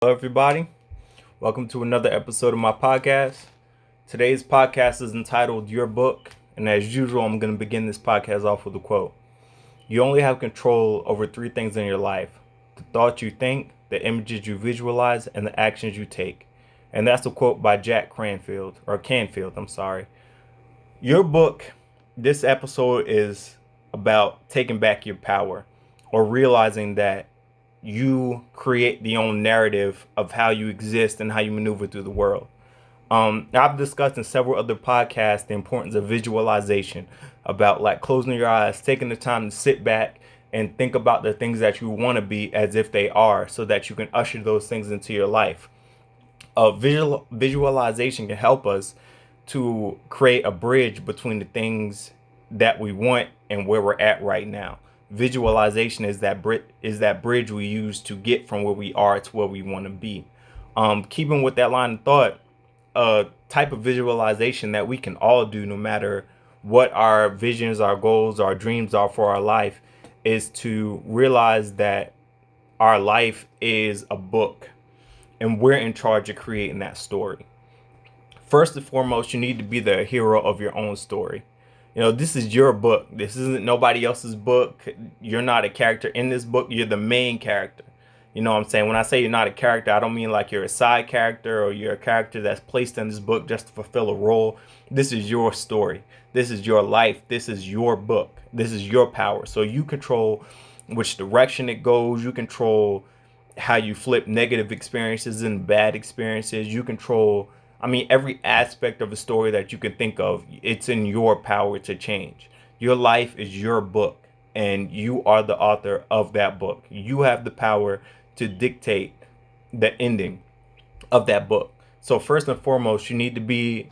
Hello, everybody. Welcome to another episode of my podcast. Today's podcast is entitled Your Book, and as usual, I'm going to begin this podcast off with a quote. You only have control over three things in your life: the thoughts you think, the images you visualize, and the actions you take. And that's a quote by Jack Canfield, I'm sorry. Your book, this episode is about taking back your power or realizing that you create the own narrative of how you exist and how you maneuver through the world. I've discussed in several other podcasts the importance of visualization, about like closing your eyes, taking the time to sit back and think about the things that you want to be as if they are, so that you can usher those things into your life. Visualization can help us to create a bridge between the things that we want and where we're at right now. Visualization is that bridge we use to get from where we are to where we want to be. Keeping with that line of thought, a type of visualization that we can all do, no matter what our visions, our goals, our dreams are for our life, is to realize that our life is a book and we're in charge of creating that story. First and foremost, you need to be the hero of your own story. This is your book. This isn't nobody else's book. You're not a character in this book. You're the main character. You know what I'm saying? When I say you're not a character, I don't mean like you're a side character or you're a character that's placed in this book just to fulfill a role. This is your story. This is your life. This is your book. This is your power. So you control which direction it goes. You control how you flip negative experiences and bad experiences. You control, every aspect of a story that you can think of. It's in your power to change. Your life is your book, and you are the author of that book. You have the power to dictate the ending of that book. So first and foremost, you need to be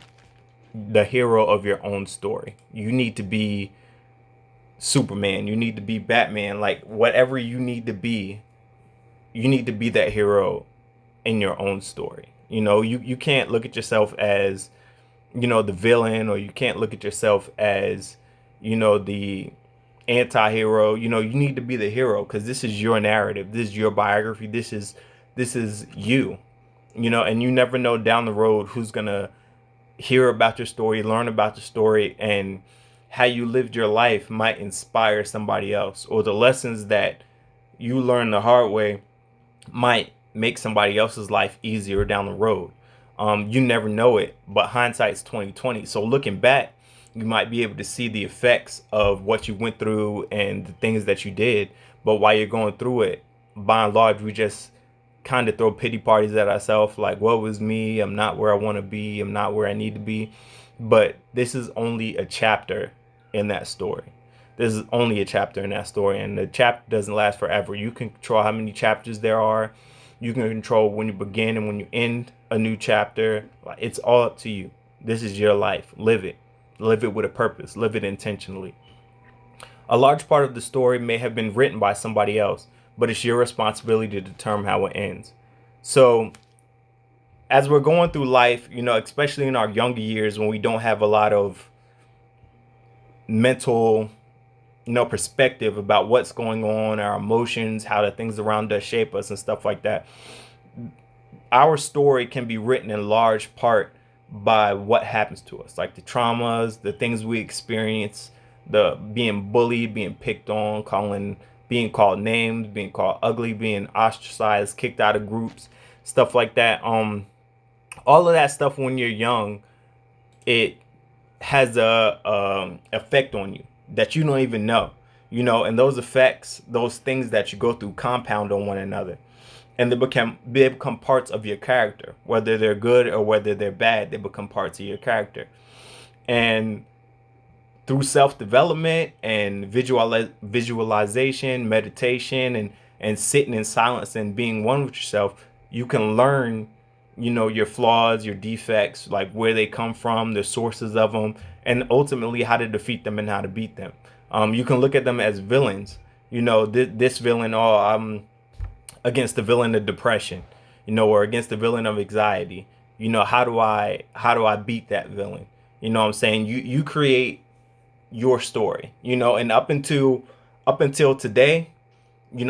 the hero of your own story. You need to be Superman. You need to be Batman. Like whatever you need to be, you need to be that hero in your own story. You can't look at yourself as, the villain, or you can't look at yourself as, the anti-hero. You need to be the hero, because this is your narrative. This is your biography. This is you. And you never know down the road who's gonna hear about your story, learn about your story, and how you lived your life might inspire somebody else, or the lessons that you learn the hard way might make somebody else's life easier down the road. You never know it, but hindsight's 2020. So looking back, you might be able to see the effects of what you went through and the things that you did. But while you're going through it, by and large, we just kind of throw pity parties at ourselves, like, what was me? I'm not where I want to be. I'm not where I need to be. But this is only a chapter in that story. This is only a chapter in that story, and the chapter doesn't last forever. You can control how many chapters there are. You can control when you begin and when you end a new chapter. It's all up to you. This is your life. Live it. Live it with a purpose. Live it intentionally. A large part of the story may have been written by somebody else, but it's your responsibility to determine how it ends. So as we're going through life, especially in our younger years, when we don't have a lot of mental perspective about what's going on, our emotions, how the things around us shape us and stuff like that. Our story can be written in large part by what happens to us, like the traumas, the things we experience, the being bullied, being picked on, being called names, being called ugly, being ostracized, kicked out of groups, stuff like that. All of that stuff when you're young, it has a effect on you that you don't even know, and those effects, those things that you go through, compound on one another, and they become parts of your character. Whether they're good or whether they're bad, they become parts of your character. And through self-development and visualization, meditation, and sitting in silence and being one with yourself, you can learn your flaws, your defects, like where they come from, the sources of them, and ultimately how to defeat them and how to beat them. You can look at them as villains. This villain, I'm against the villain of depression, or against the villain of anxiety. How do I beat that villain? What I'm saying? You create your story, and up until today,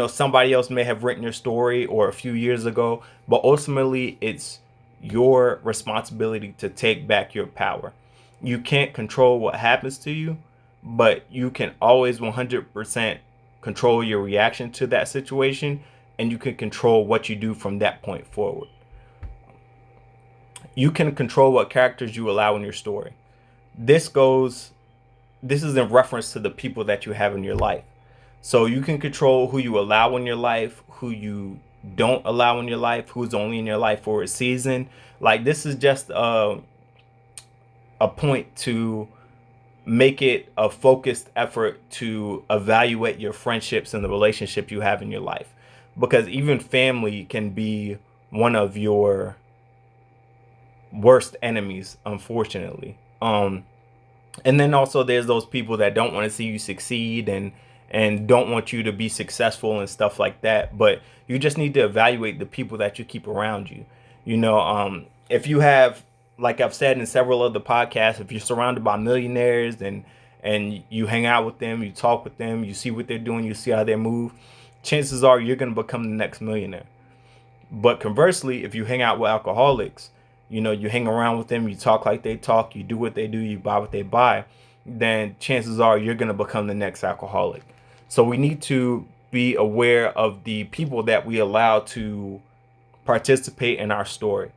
somebody else may have written your story or a few years ago, but ultimately it's your responsibility to take back your power. You can't control what happens to you, but you can always 100% control your reaction to that situation, and you can control what you do from that point forward. You can control what characters you allow in your story. This goes this is in reference to the people that you have in your life. So you can control who you allow in your life, who you don't allow in your life, who's only in your life for a season. Like, this is just a point to make it a focused effort to evaluate your friendships and the relationship you have in your life. Because even family can be one of your worst enemies, unfortunately. And then also there's those people that don't want to see you succeed and don't want you to be successful and stuff like that. But you just need to evaluate the people that you keep around you. If you have, like I've said in several other podcasts, if you're surrounded by millionaires and you hang out with them, you talk with them, you see what they're doing, you see how they move, chances are you're going to become the next millionaire. But conversely, if you hang out with alcoholics, you hang around with them, you talk like they talk, you do what they do, you buy what they buy, then chances are you're going to become the next alcoholic. So we need to be aware of the people that we allow to participate in our story.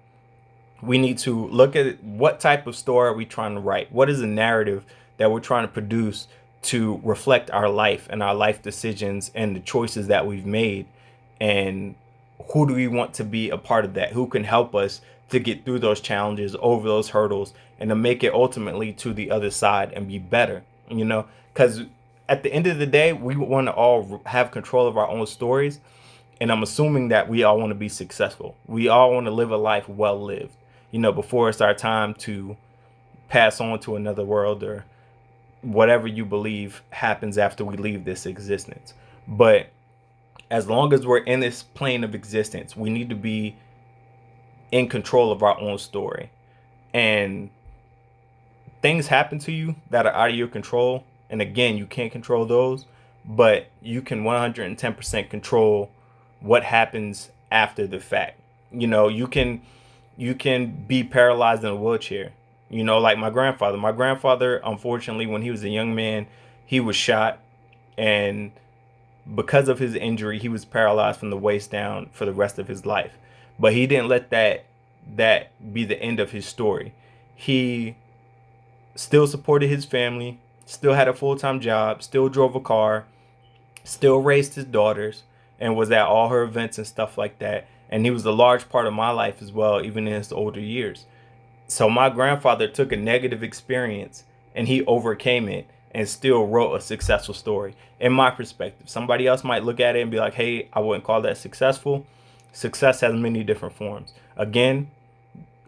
We need to look at what type of story are we trying to write? What is the narrative that we're trying to produce to reflect our life and our life decisions and the choices that we've made? And who do we want to be a part of that? Who can help us to get through those challenges, over those hurdles, and to make it ultimately to the other side and be better? Because at the end of the day, we want to all have control of our own stories. And I'm assuming that we all want to be successful. We all want to live a life well lived, before it's our time to pass on to another world or whatever you believe happens after we leave this existence. But as long as we're in this plane of existence, we need to be in control of our own story. And things happen to you that are out of your control. And again, you can't control those, but you can 110% control what happens after the fact. You can be paralyzed in a wheelchair. Like my grandfather. My grandfather, unfortunately, when he was a young man, he was shot, and because of his injury, he was paralyzed from the waist down for the rest of his life. But he didn't let that be the end of his story. He still supported his family, still had a full-time job, still drove a car, still raised his daughters, and was at all her events and stuff like that. And he was a large part of my life as well, even in his older years. So my grandfather took a negative experience and he overcame it and still wrote a successful story. In my perspective, somebody else might look at it and be like, hey, I wouldn't call that successful. Success has many different forms. Again,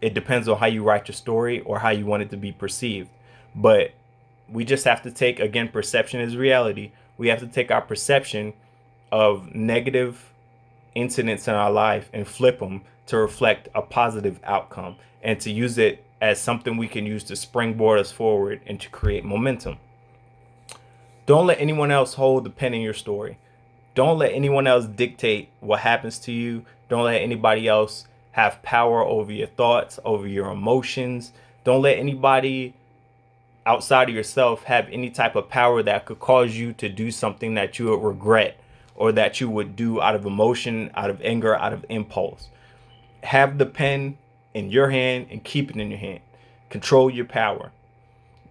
it depends on how you write your story or how you want it to be perceived. But we just have to take, again, perception is reality. We have to take our perception of negative incidents in our life and flip them to reflect a positive outcome and to use it as something we can use to springboard us forward and to create momentum. Don't let anyone else hold the pen in your story. Don't let anyone else dictate what happens to you. Don't let anybody else have power over your thoughts, over your emotions. Don't let anybody outside of yourself have any type of power that could cause you to do something that you would regret or that you would do out of emotion, out of anger, out of impulse. Have the pen in your hand and keep it in your hand. Control your power.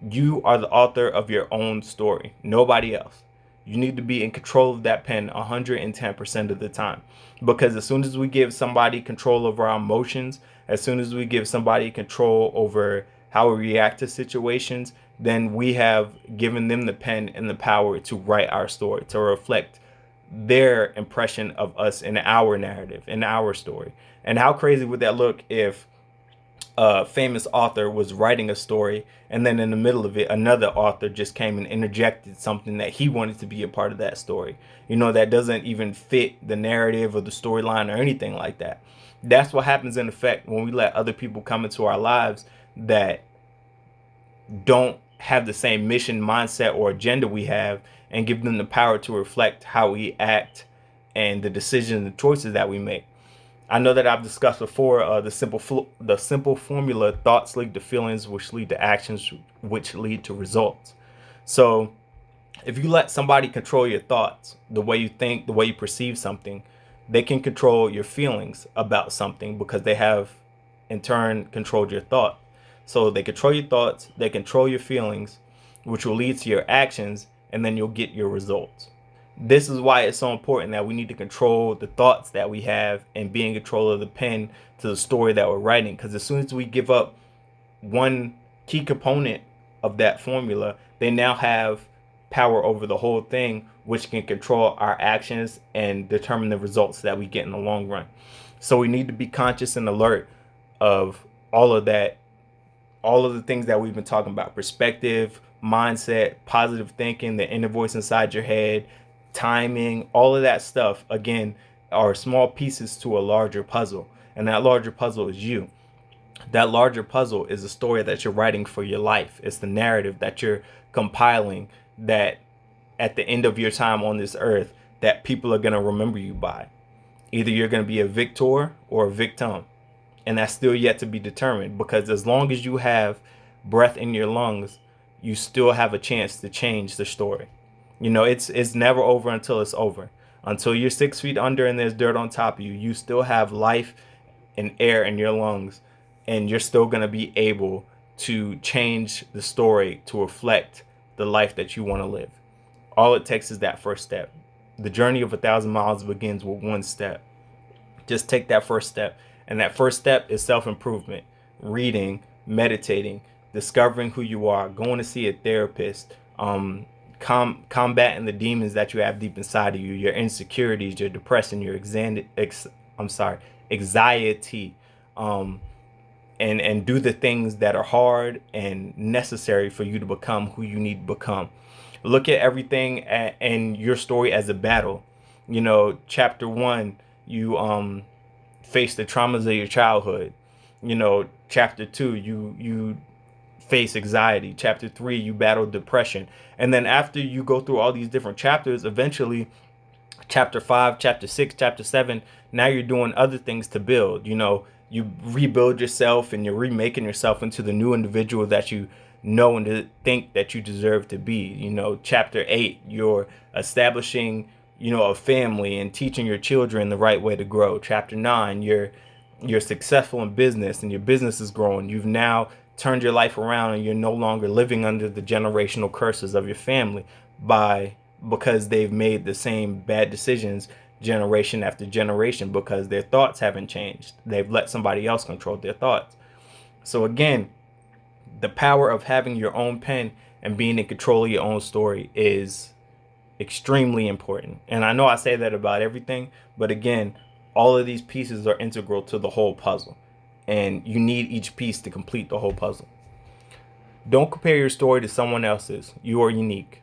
You are the author of your own story, nobody else. You need to be in control of that pen 110% of the time. Because as soon as we give somebody control over our emotions, as soon as we give somebody control over how we react to situations, then we have given them the pen and the power to write our story, to reflect their impression of us in our narrative, in our story. And how crazy would that look if a famous author was writing a story and then in the middle of it another author just came and interjected something that he wanted to be a part of that story, that doesn't even fit the narrative or the storyline or anything like that. That's what happens in effect when we let other people come into our lives that don't have the same mission, mindset, or agenda we have, and give them the power to reflect how we act and the decisions and choices that we make. I know that I've discussed before the simple formula: thoughts lead to feelings, which lead to actions, which lead to results. So if you let somebody control your thoughts, the way you think, the way you perceive something, they can control your feelings about something because they have in turn controlled your thought. So they control your thoughts, they control your feelings, which will lead to your actions, and then you'll get your results. This is why it's so important that we need to control the thoughts that we have and be in control of the pen to the story that we're writing. Because as soon as we give up one key component of that formula, they now have power over the whole thing, which can control our actions and determine the results that we get in the long run. So we need to be conscious and alert of all of that, all of the things that we've been talking about: perspective, mindset, positive thinking, the inner voice inside your head, timing, all of that stuff, again, are small pieces to a larger puzzle. And that larger puzzle is you. That larger puzzle is the story that you're writing for your life. It's the narrative that you're compiling, that at the end of your time on this earth, that people are going to remember you by. Either you're going to be a victor or a victim. And that's still yet to be determined, because as long as you have breath in your lungs, you still have a chance to change the story. It's never over until it's over. Until you're 6 feet under and there's dirt on top of you, you still have life and air in your lungs, and you're still going to be able to change the story to reflect the life that you want to live. All it takes is that first step. The journey of 1,000 miles begins with one step. Just take that first step. And that first step is self-improvement: reading, meditating, discovering who you are, going to see a therapist, combating the demons that you have deep inside of you, your insecurities, your depression, your anxiety, and do the things that are hard and necessary for you to become who you need to become. Look at everything and your story as a battle. Chapter 1, you face the traumas of your childhood. Chapter 2, you face anxiety. Chapter 3, you battle depression. And then after you go through all these different chapters, eventually chapter 5, chapter 6, chapter 7, now you're doing other things to build. You rebuild yourself, and you're remaking yourself into the new individual that you know and to think that you deserve to be. Chapter 8, you're establishing a family and teaching your children the right way to grow. Chapter 9, you're successful in business and your business is growing. You've now turned your life around, and you're no longer living under the generational curses of your family because they've made the same bad decisions generation after generation, because their thoughts haven't changed. They've let somebody else control their thoughts. So again, the power of having your own pen and being in control of your own story is extremely important. And I know I say that about everything, but again, all of these pieces are integral to the whole puzzle, and you need each piece to complete the whole puzzle. Don't compare your story to someone else's. You are unique.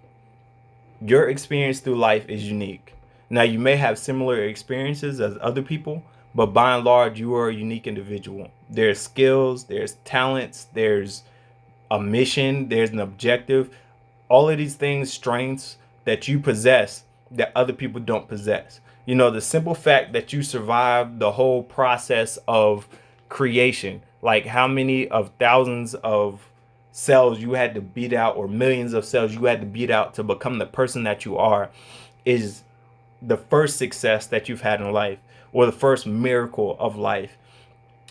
Your experience through life is unique. Now, you may have similar experiences as other people, but by and large, you are a unique individual. There's skills, there's talents, there's a mission, there's an objective. All of these things, strengths that you possess that other people don't possess. The simple fact that you survived the whole process of creation, like how many of thousands of cells you had to beat out, or millions of cells you had to beat out to become the person that you are, is the first success that you've had in life, or the first miracle of life.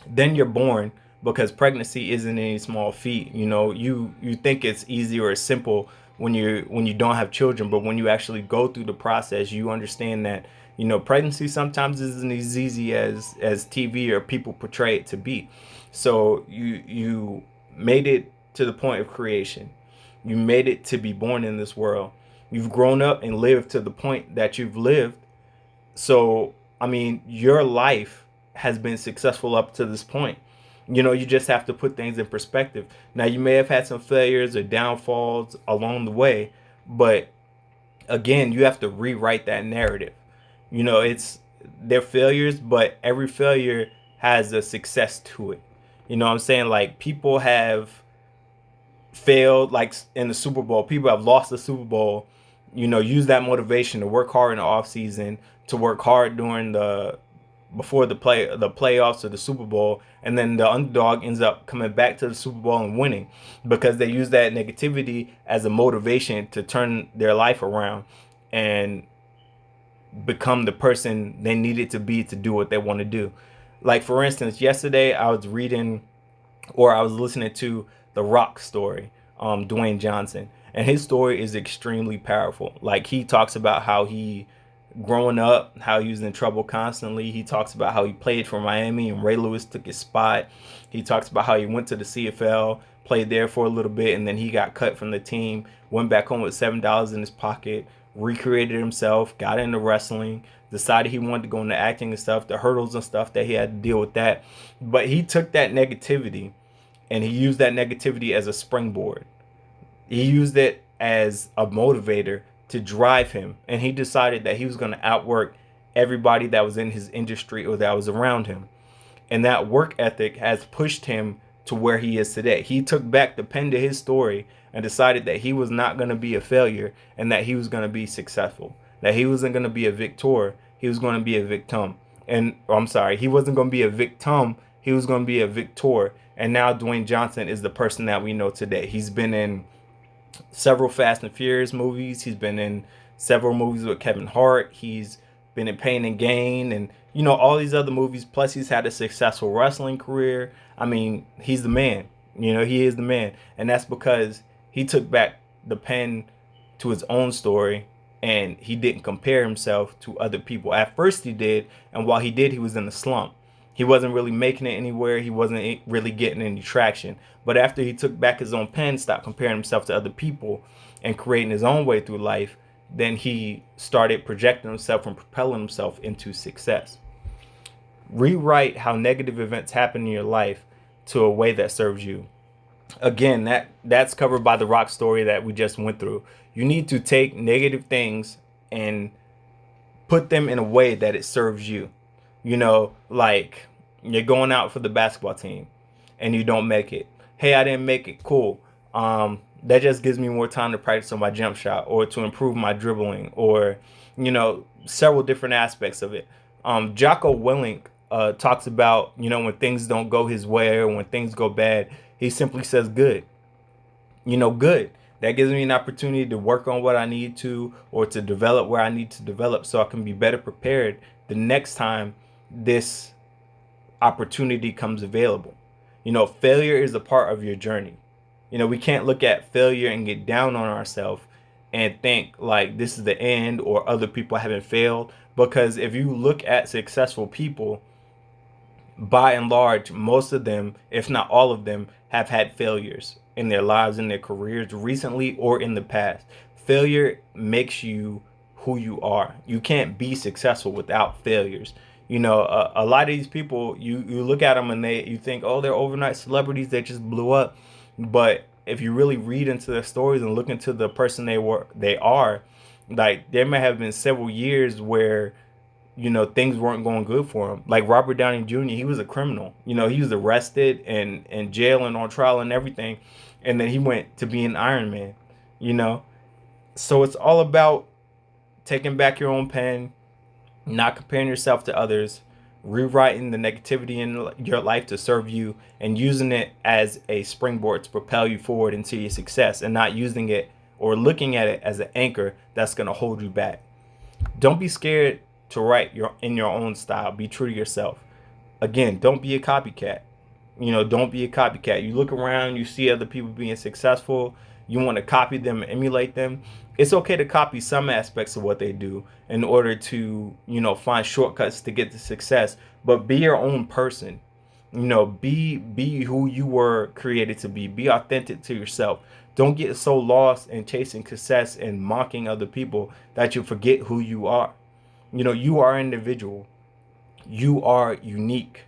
Then you're born, because pregnancy isn't any small feat. You think it's easy or simple when you don't have children, but when you actually go through the process, you understand that pregnancy sometimes isn't as easy as TV or people portray it to be. So you made it to the point of creation. You made it to be born in this world. You've grown up and lived to the point that you've lived. So, your life has been successful up to this point. You just have to put things in perspective. Now, you may have had some failures or downfalls along the way, but again, you have to rewrite that narrative. They're failures, but every failure has a success to it. What I'm saying? Like, people have failed, like in the Super Bowl. People have lost the Super Bowl use that motivation to work hard in the off season, to work hard during before the playoffs or the Super Bowl, and then the underdog ends up coming back to the Super Bowl and winning because they use that negativity as a motivation to turn their life around and become the person they needed to be to do what they want to do. Like, for instance, yesterday I was reading or I was listening to The Rock story, Dwayne Johnson, and his story is extremely powerful. Like, he talks about how he growing up, how he was in trouble constantly. He talks about how he played for Miami and Ray Lewis took his spot. He talks about how he went to the CFL, played there for a little bit, and then he got cut from the team, went back home with $7 in his pocket, recreated himself, got into wrestling, decided he wanted to go into acting and stuff, the hurdles and stuff that he had to deal with that. But he took that negativity and he used that negativity as a springboard. He used it as a motivator to drive him, and he decided that he was going to outwork everybody that was in his industry or that was around him. And that work ethic has pushed him to where he is today. He took back the pen to his story and decided that he was not going to be a failure and that he was going to be successful. That he wasn't going to be a victor, he was going to be a victim. And I'm sorry, he wasn't going to be a victim, he was going to be a victor. And now Dwayne Johnson is the person that we know today. He's been in several Fast and Furious movies. He's been in several movies with Kevin Hart. He's been in Pain and Gain and, all these other movies. Plus, he's had a successful wrestling career. I mean, he's the man. He is the man. And that's because he took back the pen to his own story and he didn't compare himself to other people. At first he did. And while he did, he was in a slump. He wasn't really making it anywhere. He wasn't really getting any traction. But after he took back his own pen, stopped comparing himself to other people and creating his own way through life, then he started projecting himself and propelling himself into success. Rewrite how negative events happen in your life to a way that serves you. Again, that's covered by the Rock story that we just went through. You need to take negative things and put them in a way that it serves you. Like you're going out for the basketball team and you don't make it. Hey, I didn't make it. Cool. That just gives me more time to practice on my jump shot or to improve my dribbling or, several different aspects of it. Jocko Willink talks about, when things don't go his way or when things go bad, he simply says good. Good. That gives me an opportunity to work on what I need to or to develop where I need to develop so I can be better prepared the next time this opportunity comes available. Failure is a part of your journey. We can't look at failure and get down on ourselves and think like this is the end or other people haven't failed. Because if you look at successful people, by and large, most of them, if not all of them, have had failures in their lives, in their careers, recently or in the past. Failure makes you who you are. You can't be successful without failures. A lot of these people, you look at them and you think, oh, they're overnight celebrities that just blew up. But if you really read into their stories and look into the person they are, like there may have been several years where, things weren't going good for him. Like Robert Downey Jr., he was a criminal. He was arrested and in jail and on trial and everything. And then he went to be an Iron Man, So it's all about taking back your own pen, not comparing yourself to others, rewriting the negativity in your life to serve you, and using it as a springboard to propel you forward into your success and not using it or looking at it as an anchor that's going to hold you back. Don't be scared to write in your own style. Be true to yourself. Again, don't be a copycat. Don't be a copycat. You look around, you see other people being successful, you want to copy them and emulate them. It's okay to copy some aspects of what they do in order to, find shortcuts to get to success, but be your own person. Be who you were created to be. Be authentic to yourself. Don't get so lost in chasing success and mocking other people that you forget who you are. You are an individual. You are unique.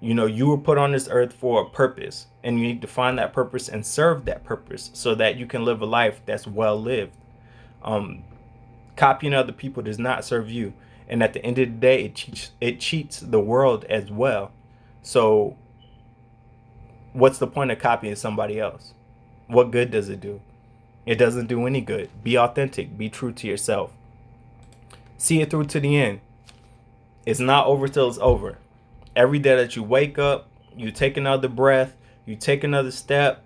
You were put on this earth for a purpose, and you need to find that purpose and serve that purpose so that you can live a life that's well lived. Copying other people does not serve you, and at the end of the day, it cheats the world as well. So, what's the point of copying somebody else? What good does it do? It doesn't do any good. Be authentic. Be true to yourself. See it through to the end. It's not over till it's over. Every day that you wake up, you take another breath, you take another step,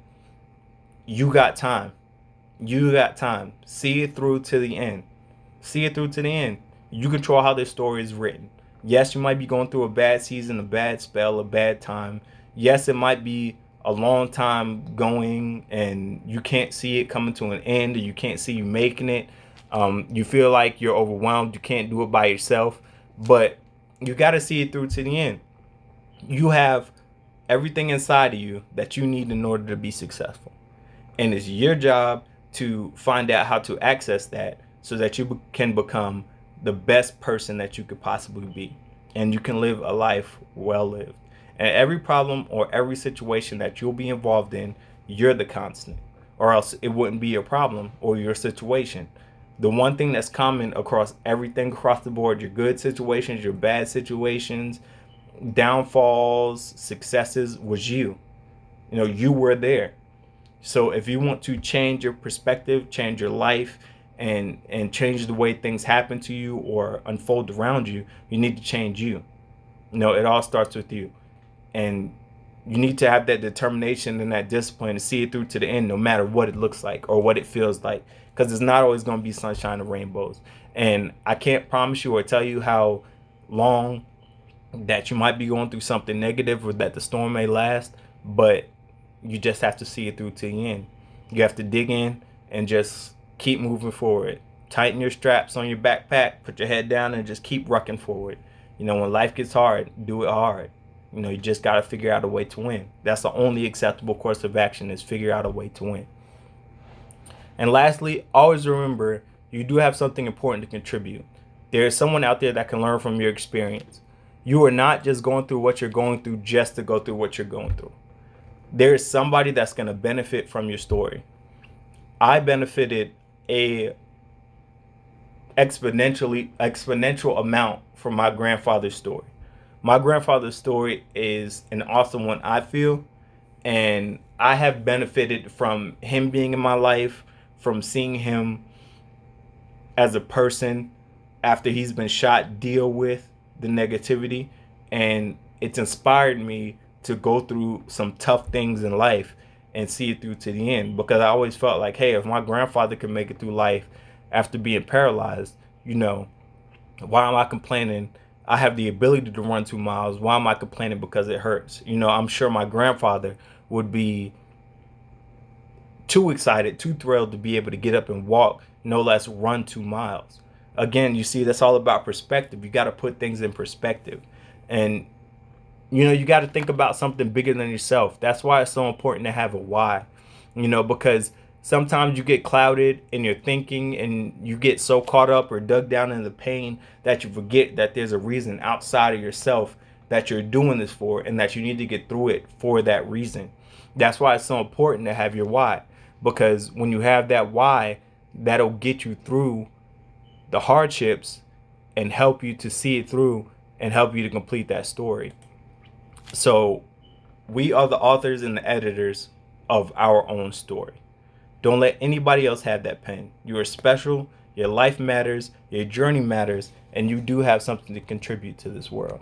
you got time. You got time. See it through to the end. See it through to the end. You control how this story is written. Yes, you might be going through a bad season, a bad spell, a bad time. Yes, it might be a long time going and you can't see it coming to an end, or you can't see you making it. You feel like you're overwhelmed. You can't do it by yourself. But you got to see it through to the end. You have everything inside of you that you need in order to be successful. And it's your job to find out how to access that so that you can become the best person that you could possibly be. And you can live a life well lived. And every problem or every situation that you'll be involved in, you're the constant, or else it wouldn't be a problem or your situation. The one thing that's common across everything across the board, your good situations, your bad situations, downfalls, successes, was you. You were there. So if you want to change your perspective, change your life, and change the way things happen to you or unfold around you, you need to change you. It all starts with you. And you need to have that determination and that discipline to see it through to the end, no matter what it looks like or what it feels like. Because it's not always going to be sunshine and rainbows. And I can't promise you or tell you how long that you might be going through something negative or that the storm may last, but you just have to see it through to the end. You have to dig in and just keep moving forward. Tighten your straps on your backpack, put your head down, and just keep rucking forward. When life gets hard, do it hard. You just got to figure out a way to win. That's the only acceptable course of action, is figure out a way to win. And lastly, always remember, you do have something important to contribute. There is someone out there that can learn from your experience. You are not just going through what you're going through just to go through what you're going through. There is somebody that's going to benefit from your story. I benefited a exponential amount from my grandfather's story. My grandfather's story is an awesome one, I feel, and I have benefited from him being in my life, from seeing him as a person after he's been shot deal with the negativity, and it's inspired me to go through some tough things in life and see it through to the end, because I always felt like, hey, if my grandfather could make it through life after being paralyzed, why am I complaining? I have the ability to run 2 miles. Why am I complaining because it hurts? I'm sure my grandfather would be too excited, too thrilled to be able to get up and walk, no less run 2 miles. Again, you see, that's all about perspective. You got to put things in perspective. And, you got to think about something bigger than yourself. That's why it's so important to have a why, because sometimes you get clouded in your thinking and you get so caught up or dug down in the pain that you forget that there's a reason outside of yourself that you're doing this for, and that you need to get through it for that reason. That's why it's so important to have your why, because when you have that why, that'll get you through the hardships and help you to see it through and help you to complete that story. So we are the authors and the editors of our own story. Don't let anybody else have that pen. You are special, your life matters, your journey matters, and you do have something to contribute to this world.